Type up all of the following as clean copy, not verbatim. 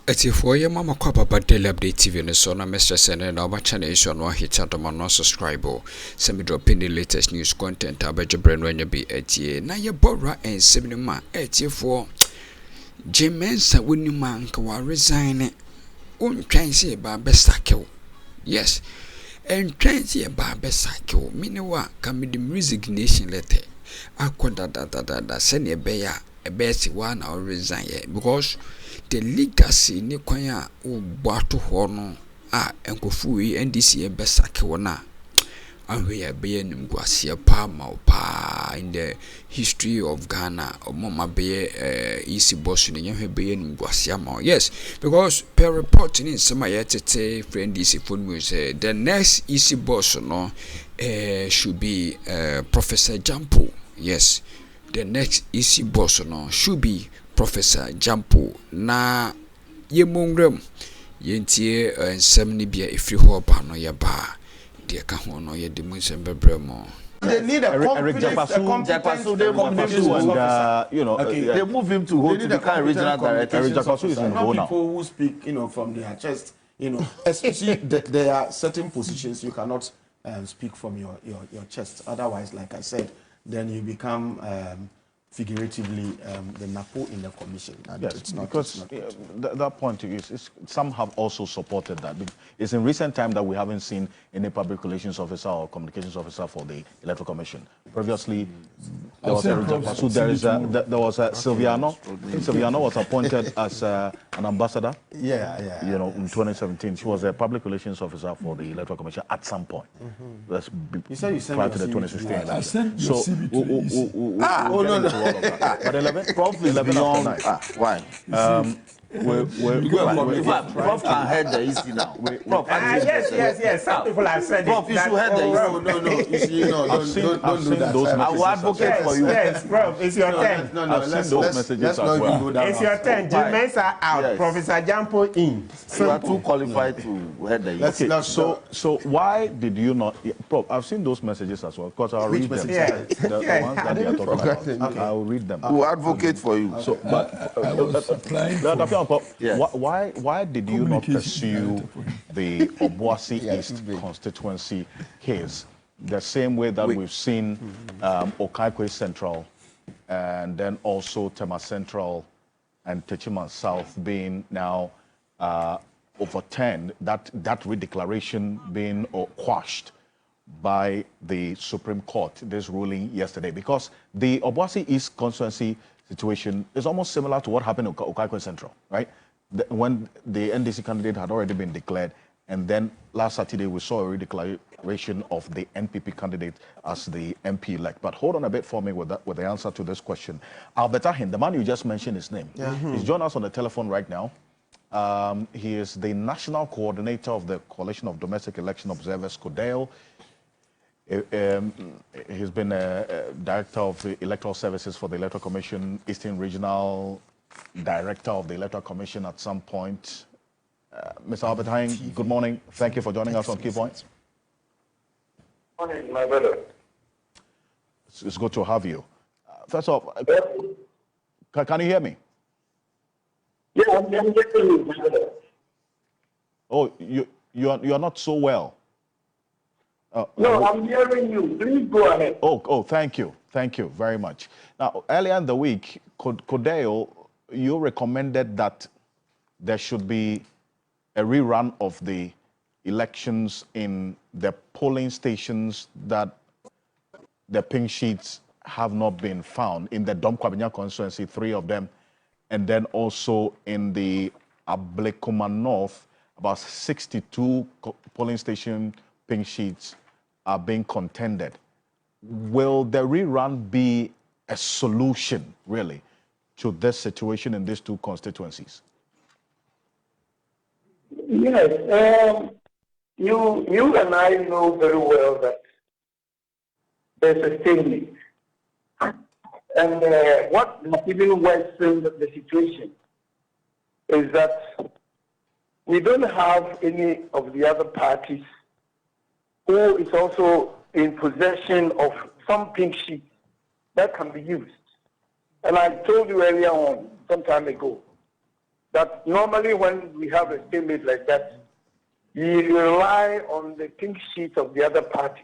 for your mama kwapa daily update TV ne so na Mr. Sene na oba channel is on hit and no subscribe. Send me drop in the latest news content abeje brand when you be etie. Na ye bora en seminima etie for Mensah woni man ka wa resign untwan se ba besakew. Yes. And twan se ba besakew. Meanwa ka me the resignation letter. Akoda da send be ya e be si one or resign because the legacy ni kwanya ubato hono enkofu yi NDC e besake wona anwe ya be nimguasie pa ma pa in the history of Ghana omoma be easy boss ni yehwe be nimguasie ma yes because per report in some yetete friend NDC phone me say the next easy boss no should be Professor Gyamfo. Yes, the next easy boss no should be Professor Gyamfo na ye mongrem yentie ensem ni bia efri ho ba no ye ba de ka ho no ye de munsem bebremo. They need a competent they move him to hold to become regional director. Is in people who speak, from their chest, especially there are certain positions you cannot speak from your chest. Otherwise, like I said, then you become figuratively the napo in the commission. And yes, it's not, because that point is some have also supported that. It's in recent time that we haven't seen any public relations officer or communications officer for the Electoral Commission. Previously, there was Silviano. Silviano was appointed as an ambassador. In 2017, she was a public relations officer for the Electoral Commission at some point. That's prior to the 2016 election. So, but 11, Prof is beyond. Why? Prof can head the issue now. Prof, yes. Some people have said Prof, you should head the issue. Don't do that. I will advocate for you. Yes, Prof, it's your turn. I've seen those messages as well. It's your turn. Mensah out, Professor Gyamfo in. You are too qualified to head the issue. Okay, so why did you not? Prof, I've seen those messages as well because I'll read them. The ones that they are talking about. Okay. I'll read them. We'll advocate for you. So, but why did you not pursue the Obuasi East constituency case the same way that we've seen Okaikwe Central and then also Tema Central and Techiman South being now overturned, that redeclaration being quashed by the Supreme Court, this ruling yesterday? Because the Obuasi East constituency situation is almost similar to what happened in Okaikwe Central, right? When the NDC candidate had already been declared, and then last Saturday we saw a redeclaration of the NPP candidate as the MP elect. But hold on a bit for me with the answer to this question. Albert Ahin, the man you just mentioned his name, he's joined us on the telephone right now. He is the national coordinator of the Coalition of Domestic Election Observers, CODEL. He's been a director of the electoral services for the Electoral Commission, Eastern Regional Director of the Electoral Commission at some point. Mr. Albert Hein, good morning. Thank you for joining us on Key Points. Good morning, my brother. It's good to have you. First off, can you hear me? Yeah, I'm hearing you, my brother. Oh, you are not so well. No, I'm hearing you. Please go ahead. Oh, thank you. Thank you very much. Now, earlier in the week, CODEL, you recommended that there should be a rerun of the elections in the polling stations that the pink sheets have not been found in the Dom Kwabenya constituency, 3 of them, and then also in the Ablekuma North, about 62 polling station pink sheets are being contended. Will the rerun be a solution, really, to this situation in these 2 constituencies? Yes. You and I know very well that there's a stalemate. And what even worsens the situation is that we don't have any of the other parties who is also in possession of some pink sheet that can be used. And I told you earlier on, some time ago, that normally when we have a stalemate like that, you rely on the pink sheet of the other party.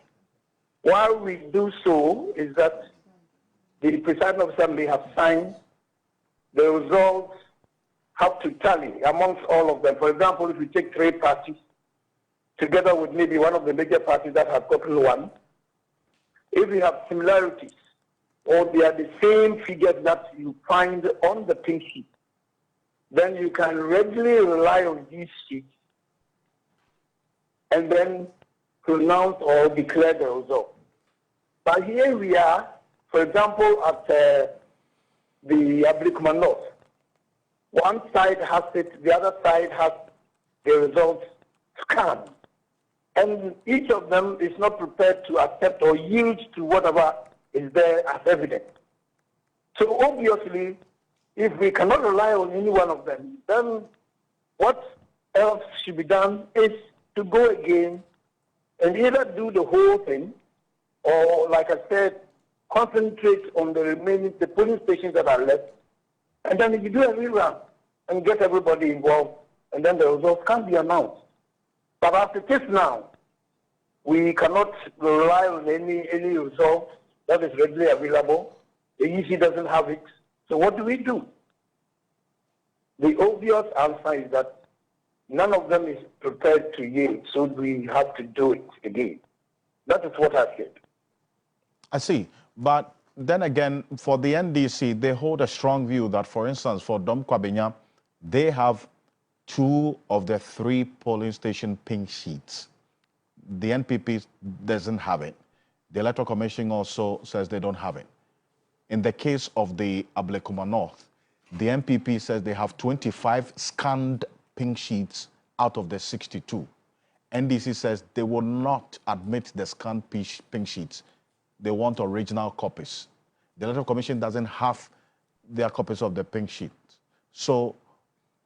Why we do so is that the presiding officer may have signed, the results have to tally amongst all of them. For example, if we take 3 parties, together with maybe one of the major parties that have gotten one, if we have similarities, or they are the same figures that you find on the pink sheet, then you can readily rely on these sheets and then pronounce or declare the result. But here we are, for example, at the Akroma North. One side has it, the other side has the results scanned. And each of them is not prepared to accept or yield to whatever is there as evidence. So obviously, if we cannot rely on any one of them, then what else should be done is to go again and either do the whole thing or, like I said, concentrate on the polling stations that are left. And then if you do a rerun and get everybody involved, and then the results can be announced. But as it is now, we cannot rely on any result that is readily available. The EC doesn't have it. So what do we do? The obvious answer is that none of them is prepared to yield, so we have to do it again. That is what I said. I see. But then again, for the NDC, they hold a strong view that, for instance, for Dom Kwabenya, they have 2 of the 3 polling station pink sheets. The NPP doesn't have it. The Electoral Commission also says they don't have it. In the case of the Akroma North, the NPP says they have 25 scanned pink sheets out of the 62. NDC says they will not admit the scanned pink sheets. They want original copies. The Electoral Commission doesn't have their copies of the pink sheet. So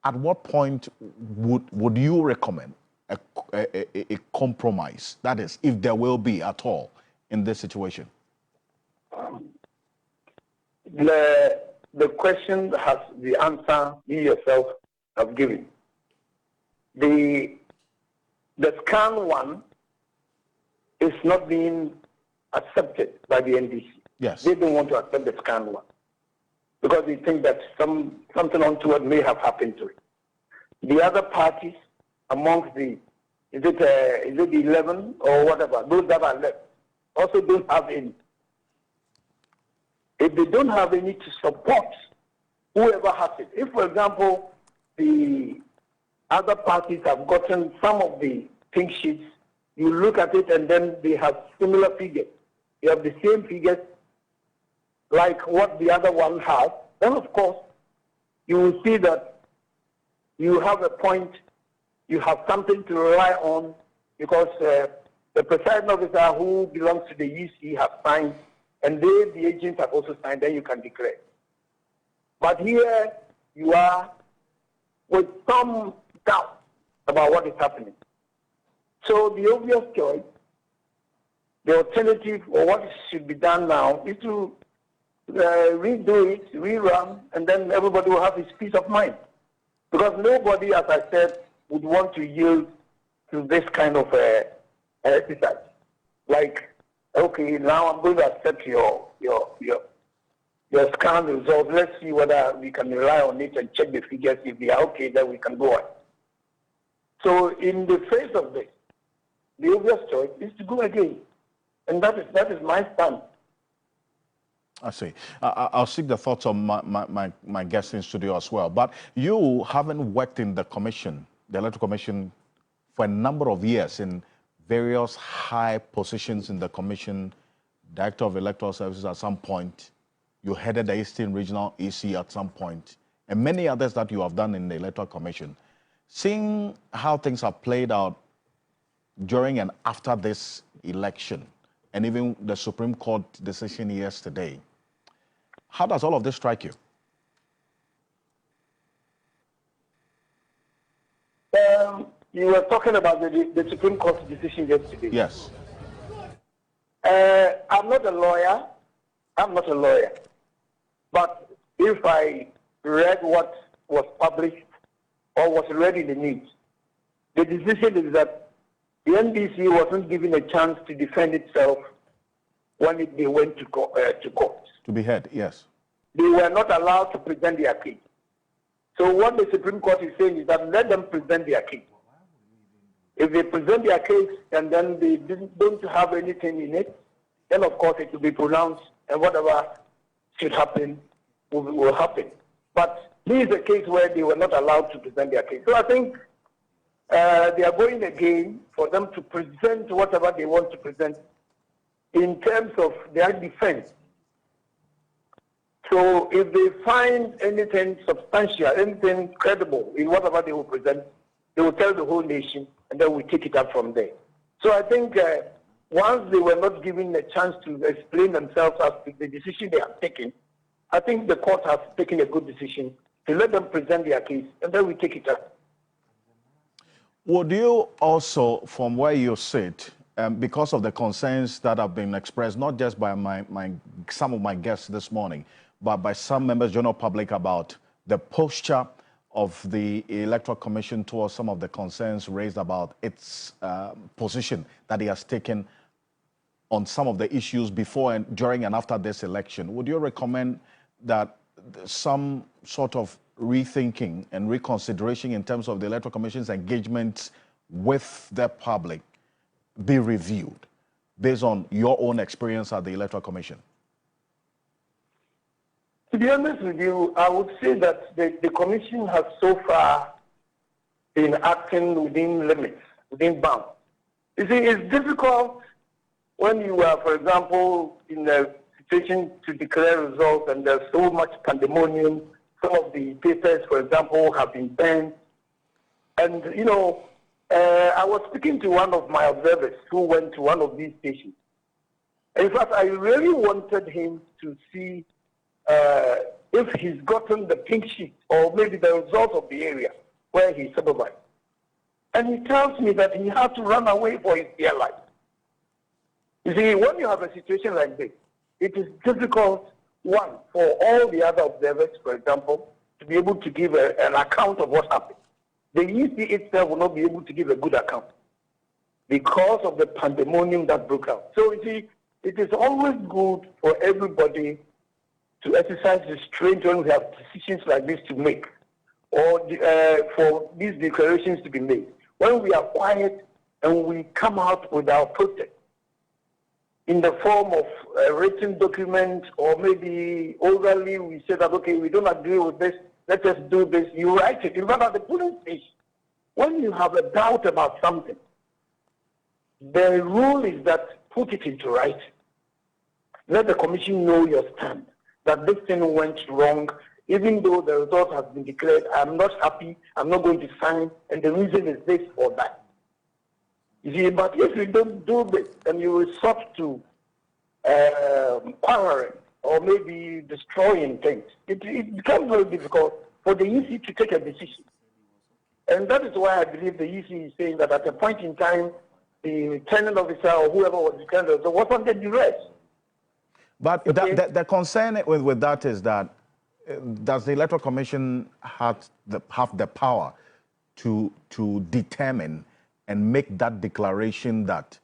at what point would you recommend a compromise? That is, if there will be at all in this situation. The question has the answer you yourself have given. The scan one is not being accepted by the NDC. Yes. They don't want to accept the scan one because they think that something untoward may have happened to it. The other parties amongst the, is it the 11 or whatever, those that are left, also don't have any. If they don't have any to support whoever has it, if, for example, the other parties have gotten some of the pink sheets, you look at it and then they have similar figures. You have the same figures like what the other one has, then of course you will see that you have a point, you have something to rely on because the presiding officer who belongs to the EC have signed and they, the agents, have also signed, then you can declare. But here you are with some doubt about what is happening. So the obvious choice, the alternative, or what should be done now, is to redo it, rerun, and then everybody will have his peace of mind. Because nobody, as I said, would want to yield to this kind of exercise. Like, okay, now I'm going to accept your scan results. Let's see whether we can rely on it and check the figures. If they are okay, then we can go on. So in the face of this, the obvious choice is to go again. And that is my stand. I see. I'll seek the thoughts of my guests in studio as well. But you haven't worked in the commission, the Electoral Commission, for a number of years in various high positions in the commission, Director of Electoral Services at some point. You headed the Eastern Regional EC at some point, and many others that you have done in the Electoral Commission. Seeing how things have played out during and after this election, and even the Supreme Court decision yesterday, how does all of this strike you? You were talking about the Supreme Court decision yesterday. Yes. I'm not a lawyer. But if I read what was published or was read in the news. The decision is that the NDC wasn't given a chance to defend itself when they went to court. To be heard, yes. They were not allowed to present their case. So what the Supreme Court is saying is that let them present their case. If they present their case and then they don't have anything in it, then of course it will be pronounced and whatever should happen will happen. But this is a case where they were not allowed to present their case. So I think they are going again for them to present whatever they want to present in terms of their defense. So if they find anything substantial, anything credible in whatever they will present, they will tell the whole nation, and then we take it up from there. So I think once they were not given a chance to explain themselves as to the decision they have taken, I think the court has taken a good decision to let them present their case, and then we take it up. Would you also, from where you sit, because of the concerns that have been expressed, not just by some of my guests this morning, but by some members of the general public about the posture of the Electoral Commission towards some of the concerns raised about its position that it has taken on some of the issues before and during and after this election, would you recommend that some sort of rethinking and reconsideration in terms of the Electoral Commission's engagement with the public be reviewed based on your own experience at the Electoral Commission? To be honest with you, I would say that the Commission has so far been acting within limits, within bounds. You see, it's difficult when you are, for example, in a situation to declare results and there's so much pandemonium. Some of the papers, for example, have been banned. And, you know, I was speaking to one of my observers who went to one of these stations. In fact, I really wanted him to see if he's gotten the pink sheet or maybe the results of the area where he supervised. And he tells me that he had to run away for his dear life. You see, when you have a situation like this, it is difficult, one, for all the other observers, for example, to be able to give an account of what happened. The EC itself will not be able to give a good account because of the pandemonium that broke out. So you see, it is always good for everybody to exercise restraint when we have decisions like this to make, or for these declarations to be made. When we are quiet and we come out with our protest in the form of a written document, or maybe orally we say that, okay, we don't agree with this, let us do this, you write it. In fact, at the polling station, when you have a doubt about something, the rule is that put it into writing. Let the commission know your stand, that this thing went wrong, even though the result has been declared, I'm not happy, I'm not going to sign, and the reason is this or that. You see, but if you don't do this, and you resort to quarreling or maybe destroying things, it becomes very difficult for the EC to take a decision. And that is why I believe the EC is saying that at a point in time, the returning officer or whoever was declared was under duress. But okay, the concern with that is that does the Electoral Commission have the power to determine and make that declaration that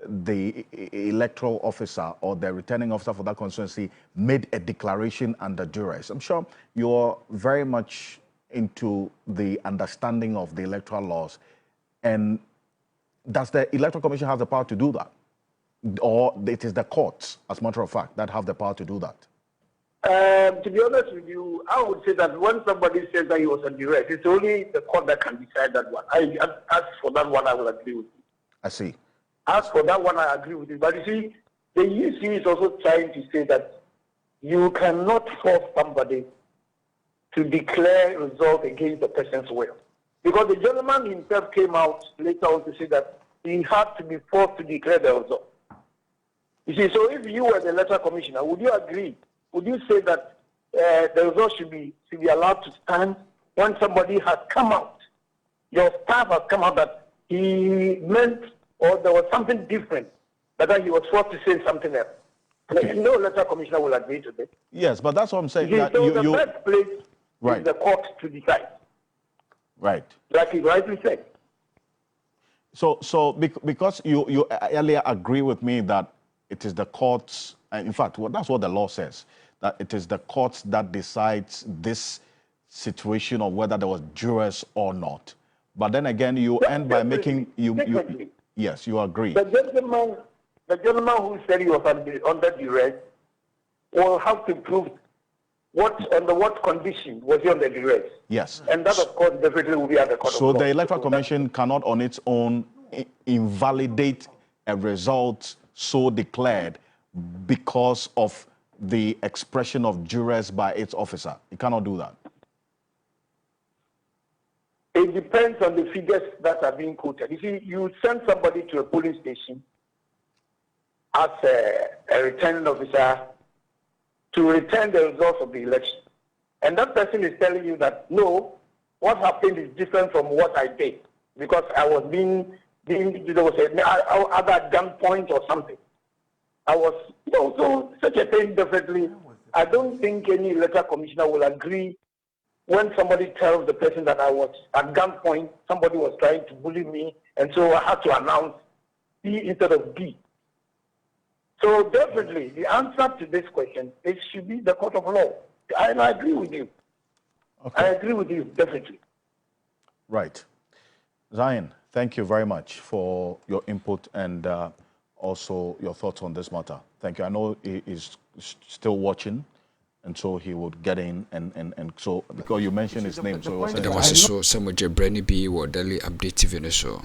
the electoral officer or the returning officer for that constituency made a declaration under duress? I'm sure you're very much into the understanding of the electoral laws. And does the Electoral Commission have the power to do that? Or it is the courts, as a matter of fact, that have the power to do that? To be honest with you, I would say that when somebody says that he was under duress, it's only the court that can decide that one. As for that one, I will agree with you. I see. As for that one, I agree with you. But you see, the UC is also trying to say that you cannot force somebody to declare results against the person's will. Because the gentleman himself came out later on to say that he had to be forced to declare the result. You see, so if you were the electoral commissioner, would you agree? Would you say that the result should be allowed to stand when somebody has come out, your staff has come out that he meant or there was something different, that he was forced to say something else? Okay. No electoral commissioner will agree to this. Yes, but that's what I'm saying. So the best place is the court to decide. Right. Like you rightly said. So because you earlier agree with me that it is the courts, and in fact, that's what the law says, that it is the courts that decides this situation of whether there was duress or not. But then again, you end by making yes, you agree. The gentleman who said he was under duress will have to prove under what condition was he under duress. Yes. And that, of course, definitely will be at the court of law. So the Electoral Commission cannot on its own invalidate a result so declared because of the expression of duress by its officer. It cannot do that. It depends on the figures that are being quoted. You see, you send somebody to a polling station as a returning officer to return the results of the election. And that person is telling you that, no, what happened is different from what I did because I was there was other gunpoint or something. I was, so such a thing definitely, I don't think any electoral commissioner will agree when somebody tells the person that I was at gunpoint, somebody was trying to bully me, and so I had to announce C instead of B. So definitely, the answer to this question, it should be the court of law. And I agree with you. Okay. I agree with you, definitely. Right. Zion, thank you very much for your input and also your thoughts on this matter. Thank you. I know he is still watching, and so he would get in and so because you mentioned his name, so it was there was so some Brandon be or daily update TV so